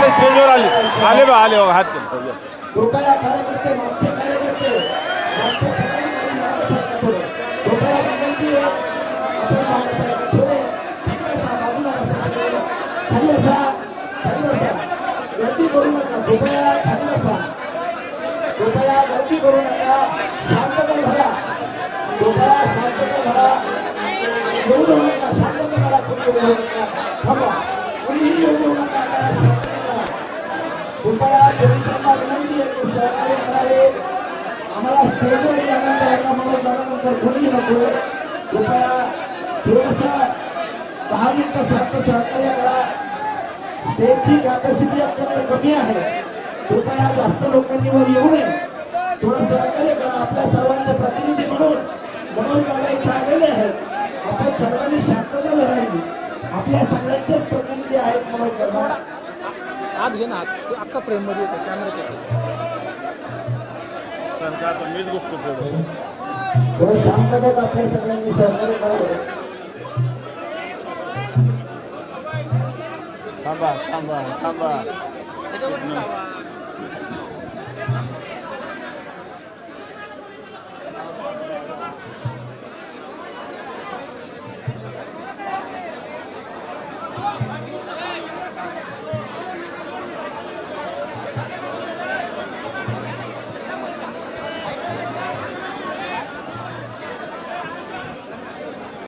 आले स्टेजवर आले आले बा आले हात कृपया कार्यकर्ते मागचे कार्यकर्ते मागचे कृपया विनंती आहे आपण माणसाला थोडे बाजूला खाली बसा गर्दी करू नका कृपया खाली बसा कृपया गर्दी करू नका शांतता धरा कृपया शांतता धरा येऊ देऊ नका शांतता धरा कुणी येऊ नका थांबा कुणीही येऊ देऊ नका कृपया पोलिसांना विनंती आहे की सहकार्य करावे आम्हाला स्टेजवर यानंतर एका म्हणून जाण्यानंतर कोणी नकोय कृपया थोडंसं 10 मिनिटं शांत सहकार्य करा स्टेजची कॅपॅसिटी अत्यंत कमी आहे कृपया जास्त लोकांनी वर येऊ नये थोडं सहकार्य करा आपल्या सर्वांचे प्रतिनिधी म्हणून मला इथे आलेले आहेत आपण सर्वांनी शांतता धरावी आपल्या सगळ्यांचेच प्रतिनिधी आहेत म्हणून करणार आत घे ना अख्खा फ्रेम मध्ये येतो कॅमेरा सरकार मीच गोष्ट थोडं शांततेत आपल्या सगळ्यांनी सहकार्य करावं थांबा थांबा थांबा